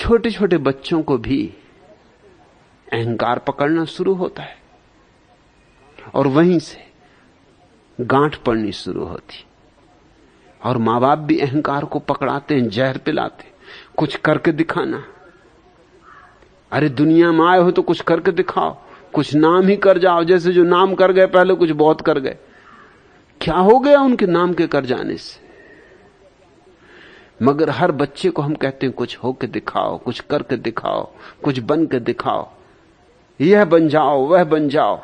छोटे छोटे बच्चों को भी अहंकार पकड़ना शुरू होता है और वहीं से गांठ पड़नी शुरू होती। और मां बाप भी अहंकार को पकड़ाते हैं, जहर पिलाते, कुछ करके दिखाना। अरे दुनिया में आए हो तो कुछ करके दिखाओ, कुछ नाम ही कर जाओ। जैसे जो नाम कर गए पहले, कुछ बहुत कर गए। क्या हो गया उनके नाम के कर जाने से? मगर हर बच्चे को हम कहते हैं कुछ होके दिखाओ, कुछ करके दिखाओ, कुछ बन के दिखाओ, यह बन जाओ, वह बन जाओ।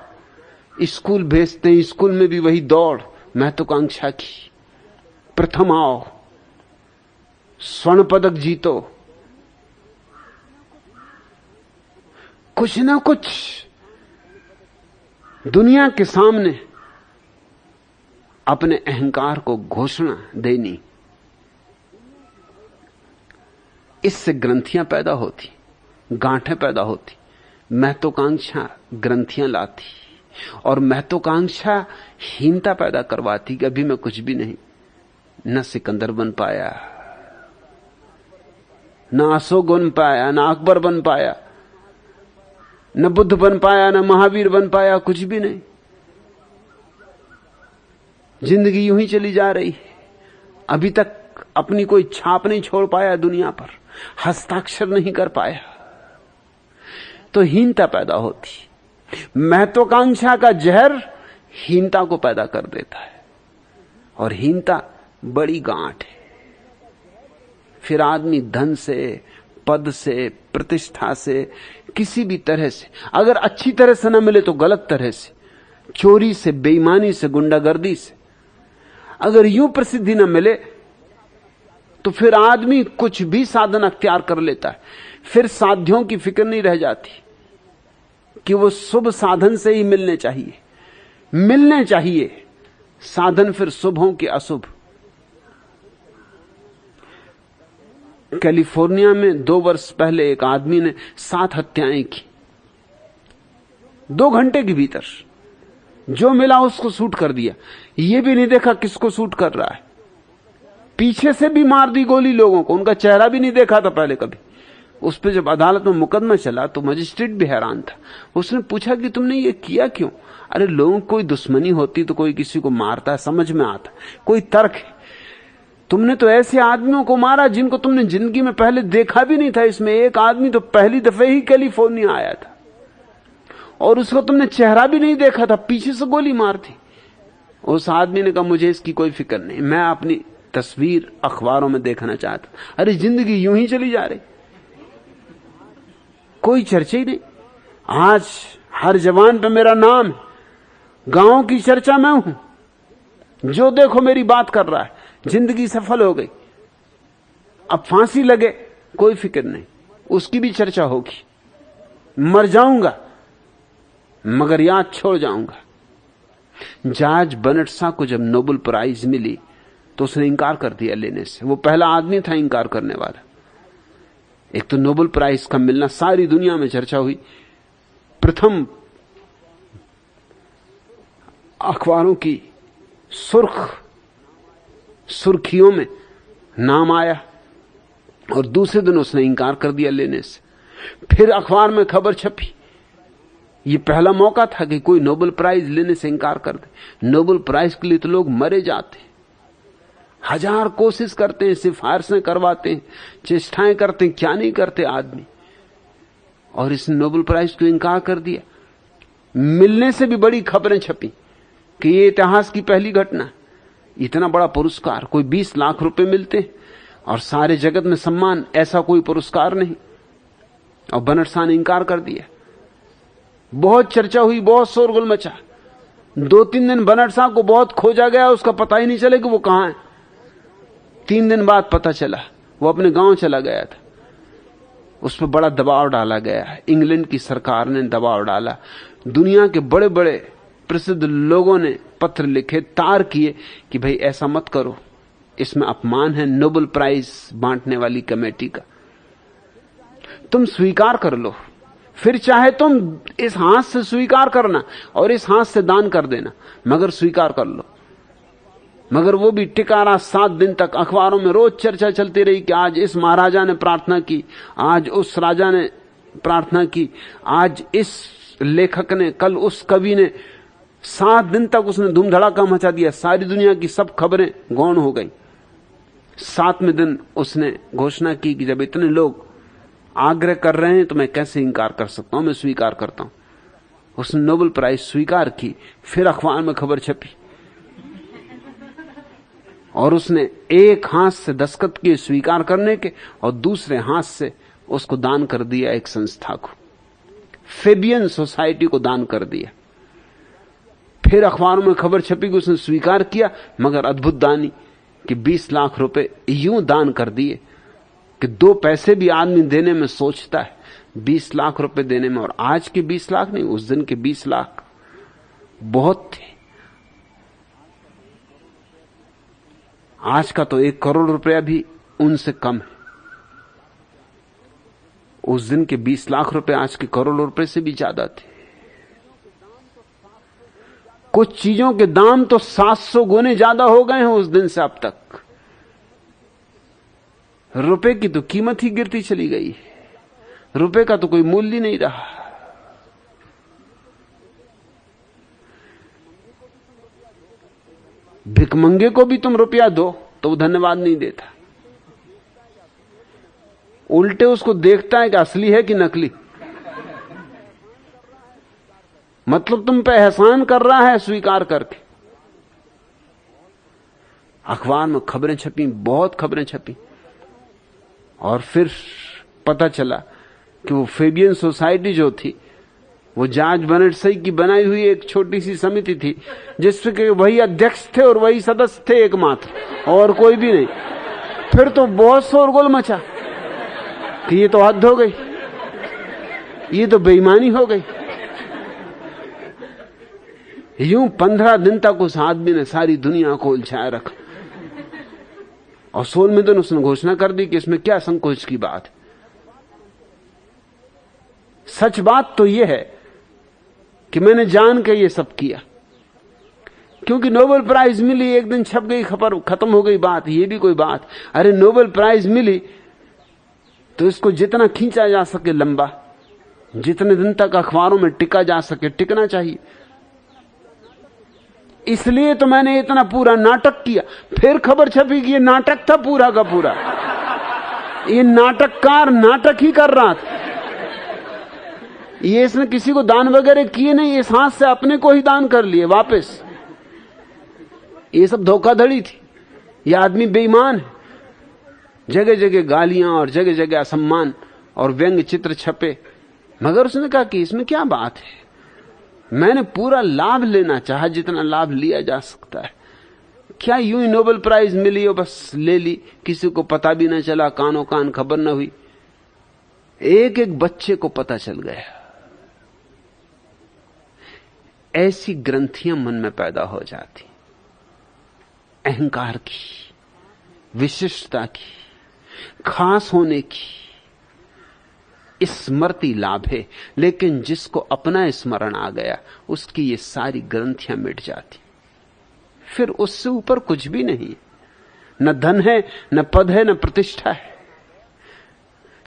स्कूल भेजते हैं, स्कूल में भी वही दौड़, महत्वाकांक्षा की। प्रथम आओ, स्वर्ण पदक जीतो, कुछ ना कुछ दुनिया के सामने अपने अहंकार को घोषणा देनी। इससे ग्रंथियां पैदा होती, गांठें पैदा होती। महत्वाकांक्षा ग्रंथियां लाती और महत्वाकांक्षा हीनता पैदा करवाती कि अभी मैं कुछ भी नहीं, न सिकंदर बन पाया, न अशोक बन पाया, न अकबर बन पाया, न बुद्ध बन पाया, न महावीर बन पाया, कुछ भी नहीं। जिंदगी यूं ही चली जा रही है। अभी तक अपनी कोई छाप नहीं छोड़ पाया दुनिया पर, हस्ताक्षर नहीं कर पाया। तो हीनता पैदा होती। महत्वाकांक्षा का जहर हीनता को पैदा कर देता है और हीनता बड़ी गांठ है। फिर आदमी धन से, पद से, प्रतिष्ठा से, किसी भी तरह से, अगर अच्छी तरह से न मिले तो गलत तरह से, चोरी से, बेईमानी से, गुंडागर्दी से, अगर यूं प्रसिद्धि न मिले तो फिर आदमी कुछ भी साधन अख्तियार कर लेता है। फिर साध्यों की फिक्र नहीं रह जाती कि वो शुभ साधन से ही मिलने चाहिए। मिलने चाहिए साधन फिर शुभ हो कि अशुभ। कैलिफोर्निया में 2 वर्ष पहले एक आदमी ने 7 हत्याएं की 2 घंटे के भीतर। जो मिला उसको शूट कर दिया, ये भी नहीं देखा किसको शूट कर रहा है। पीछे से भी मार दी गोली लोगों को, उनका चेहरा भी नहीं देखा था पहले कभी। उस पर जब अदालत में मुकदमा चला तो मजिस्ट्रेट भी हैरान था। उसने पूछा कि तुमने ये किया क्यों? अरे लोगों को कोई दुश्मनी होती तो कोई किसी को मारता है, समझ में आता, कोई तर्क है। तुमने तो ऐसे आदमियों को मारा जिनको तुमने जिंदगी में पहले देखा भी नहीं था। इसमें एक आदमी तो पहली दफे ही कैलिफोर्निया आया था और उसको तुमने चेहरा भी नहीं देखा था, पीछे से गोली मार दी। उस आदमी ने कहा मुझे इसकी कोई फिक्र नहीं, मैं अपनी तस्वीर अखबारों में देखना चाहता। अरे जिंदगी यूं ही चली जा रही, कोई चर्चा ही नहीं। आज हर जवान पे मेरा नाम है, गांव की चर्चा में हूं, जो देखो मेरी बात कर रहा है। जिंदगी सफल हो गई, अब फांसी लगे कोई फिक्र नहीं, उसकी भी चर्चा होगी। मर जाऊंगा मगर याद छोड़ जाऊंगा। जॉर्ज बर्नार्ड शॉ को जब नोबेल प्राइज मिली तो उसने इंकार कर दिया लेने से। वो पहला आदमी था इंकार करने वाला। एक तो नोबेल प्राइज का मिलना, सारी दुनिया में चर्चा हुई। प्रथम अखबारों की सुर्खियों में नाम आया और दूसरे दिन उसने इंकार कर दिया लेने से। फिर अखबार में खबर छपी। ये पहला मौका था कि कोई नोबेल प्राइज लेने से इंकार कर दे। नोबेल प्राइज के लिए तो लोग मरे जाते हैं, 1000 कोशिश करते हैं, सिफारिशें करवाते हैं, चेष्टाएं करते हैं, क्या नहीं करते आदमी। और इसने नोबेल प्राइज को इंकार कर दिया। मिलने से भी बड़ी खबरें छपी कि ये इतिहास की पहली घटना। इतना बड़ा पुरस्कार, कोई 20 लाख रुपए मिलते और सारे जगत में सम्मान, ऐसा कोई पुरस्कार नहीं। और बर्नार्ड शॉ ने इंकार कर दिया। बहुत चर्चा हुई, बहुत शोरगुल मचा। 2-3 दिन बर्नार्ड शॉ को बहुत खोजा गया, उसका पता ही नहीं चले कि वो कहां है। 3 दिन बाद पता चला वो अपने गांव चला गया था। उस पर बड़ा दबाव डाला गया, इंग्लैंड की सरकार ने दबाव डाला। दुनिया के बड़े बड़े प्रसिद्ध लोगों ने पत्र लिखे, तार किए कि भाई ऐसा मत करो, इसमें अपमान है नोबेल प्राइज बांटने वाली कमेटी का। तुम स्वीकार कर लो, फिर चाहे तुम इस हाथ से स्वीकार करना और इस हाथ से दान कर देना, मगर स्वीकार कर लो। मगर वो भी टिका रहा 7 दिन तक। अखबारों में रोज चर्चा चलती रही कि आज इस महाराजा ने प्रार्थना की, आज उस राजा ने प्रार्थना की, आज इस लेखक ने, कल उस कवि ने। 7 दिन तक उसने धूम धड़ाका मचा दिया। सारी दुनिया की सब खबरें गौण हो गई। 7वें दिन उसने घोषणा की कि जब इतने लोग आग्रह कर रहे हैं तो मैं कैसे इंकार कर सकता हूं, मैं स्वीकार करता हूं। उसने नोबेल प्राइज स्वीकार की। फिर अखबार में खबर छपी और उसने एक हाथ से दस्तखत किए स्वीकार करने के और दूसरे हाथ से उसको दान कर दिया एक संस्था को, फेबियन सोसाइटी को दान कर दिया। फिर अखबारों में खबर छपी कि उसने स्वीकार किया, मगर अद्भुत दानी कि 20 लाख रुपए यूं दान कर दिए कि 2 पैसे भी आदमी देने में सोचता है, 20 लाख रुपए देने में। और आज के 20 लाख नहीं, उस दिन के 20 लाख बहुत थे। आज का तो 1 करोड़ रुपया भी उनसे कम है। उस दिन के 20 लाख रुपए आज के करोड़ रुपए से भी ज्यादा थे। कुछ चीजों के दाम तो 700 गुने ज्यादा हो गए हैं उस दिन से अब तक। रुपए की तो कीमत ही गिरती चली गई। रुपए का तो कोई मूल्य नहीं रहा। भिकमंगे को भी तुम रुपया दो तो वो धन्यवाद नहीं देता, उल्टे उसको देखता है कि असली है कि नकली। मतलब तुम पे एहसान कर रहा है स्वीकार करके। अखबार में खबरें छपी, बहुत खबरें छपी, और फिर पता चला कि वो फेबियन सोसाइटी जो थी वो जॉर्ज बर्नार्ड शॉ की बनाई हुई एक छोटी सी समिति थी, जिसके वही अध्यक्ष थे और वही सदस्य थे एकमात्र, और कोई भी नहीं। फिर तो बहुत शोरगुल मचा कि ये तो हद हो गई, ये तो बेईमानी हो गई। यूं 15 दिन तक उस आदमी ने सारी दुनिया को उलझाए रखा, और 16वें दिन उसने घोषणा कर दी कि इसमें क्या संकोच की बात है। सच बात तो यह है कि मैंने जान के ये सब किया, क्योंकि नोबेल प्राइज मिली, एक दिन छप गई खबर, खत्म हो गई बात। ये भी कोई बात? अरे नोबेल प्राइज मिली तो इसको जितना खींचा जा सके लंबा, जितने दिन तक अखबारों में टिका जा सके टिकना चाहिए। इसलिए तो मैंने इतना पूरा नाटक किया। फिर खबर छपी कि ये नाटक था पूरा का पूरा, ये नाटककार नाटक ही कर रहा था। ये इसने किसी को दान वगैरह किए नहीं, इस हाथ से अपने को ही दान कर लिए वापस। ये सब धोखाधड़ी थी। ये आदमी बेईमान है। जगह जगह गालियां और जगह जगह असम्मान और व्यंग्य चित्र छपे, मगर उसने कहा कि इसमें क्या बात है, मैंने पूरा लाभ लेना चाहा जितना लाभ लिया जा सकता है। क्या यूं ही नोबेल प्राइज मिली और बस ले ली, किसी को पता भी ना चला, कानों कान खबर ना हुई। एक एक बच्चे को पता चल गया। ऐसी ग्रंथियां मन में पैदा हो जाती, अहंकार की, विशिष्टता की, खास होने की। स्मृति लाभ है, लेकिन जिसको अपना स्मरण आ गया उसकी ये सारी ग्रंथियां मिट जाती, फिर उससे ऊपर कुछ भी नहीं। न धन है, न पद है, न प्रतिष्ठा है।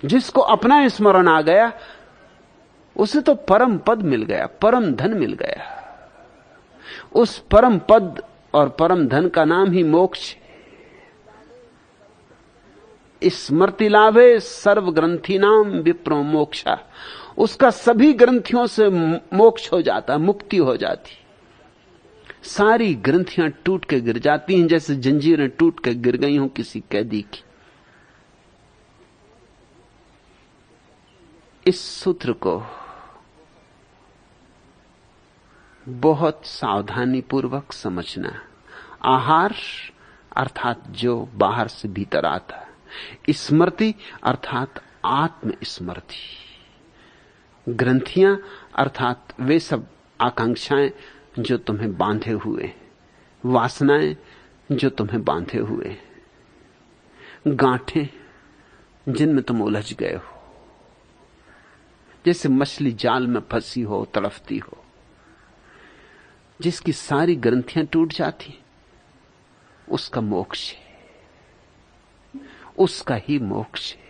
जिसको अपना स्मरण आ गया उसे तो परम पद मिल गया, परम धन मिल गया। उस परम पद और परम धन का नाम ही मोक्ष है। स्मृति लाभे सर्व ग्रंथि नाम विप्रो मोक्षा। उसका सभी ग्रंथियों से मोक्ष हो जाता, मुक्ति हो जाती। सारी ग्रंथियां टूट के गिर जाती हैं, जैसे जंजीरें टूट के गिर गई हों किसी कैदी की। इस सूत्र को बहुत सावधानी पूर्वक समझना। आहार अर्थात जो बाहर से भीतर आता है, स्मृति अर्थात आत्म स्मृति, ग्रंथियां अर्थात वे सब आकांक्षाएं जो तुम्हें बांधे हुए, वासनाएं जो तुम्हें बांधे हुए, गांठें जिनमें तुम उलझ गए हो, जैसे मछली जाल में फंसी हो, तड़फती हो, जिसकी सारी ग्रंथियां टूट जाती, उसका मोक्ष है, उसका ही मोक्ष है।